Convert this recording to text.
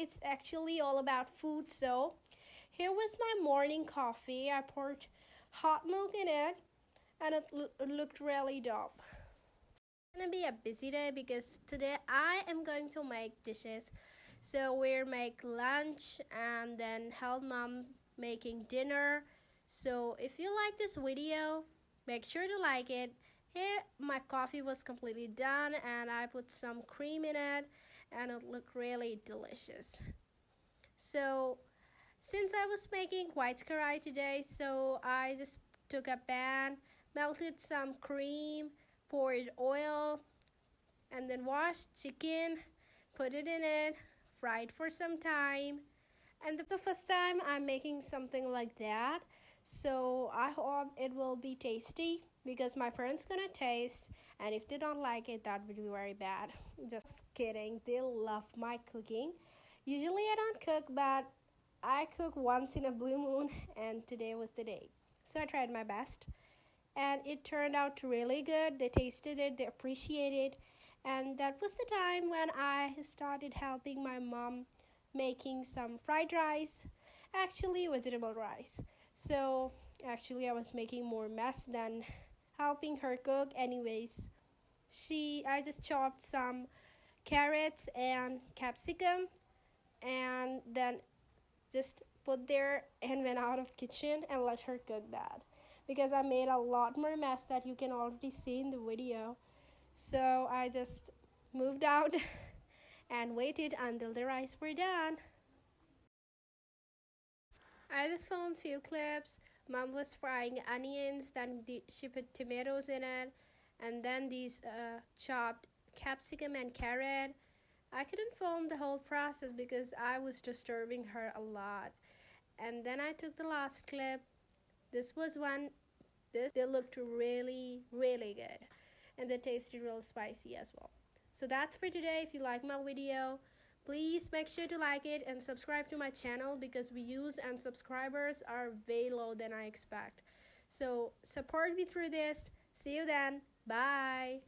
it's actually all about food. So here was my morning coffee. I poured hot milk in it, and it looked really dope. It's gonna be a busy day because today I am going to make dishes. So we'll make lunch and then help mom making dinner. So if you like this video, make sure to like it. Here my coffee was completely done and I put some cream in it and it looked really delicious. So since I was making white curry today, so I just took a pan, melted some cream, poured oil, and then washed chicken, put it in it, fried for some time. And the first time I'm making something like that, so I hope it will be tasty because my parents gonna taste, and if they don't like it, that would be very bad. Just kidding, they love my cooking. Usually I don't cook, but I cook once in a blue moon, and today was the day. So I tried my best, and it turned out really good. They tasted it, they appreciated it, and that was the time when I started helping my mom making some fried rice, actually vegetable rice. So actually I was making more mess than helping her cook. Anyways, I just chopped some carrots and capsicum and then just put there and went out of kitchen and let her cook that because I made a lot more mess that you can already see in the video. So I just moved out and waited until the rice were done. I just filmed few clips. Mom was frying onions, then she put tomatoes in it, and then these chopped capsicum and carrot. I couldn't film the whole process because I was disturbing her a lot. And then I took the last clip. This was one. They looked really, really good, and they tasted real spicy as well. So that's for today. If you like my video, please make sure to like it and subscribe to my channel because views and subscribers are way low than I expect. So support me through this. See you then. Bye.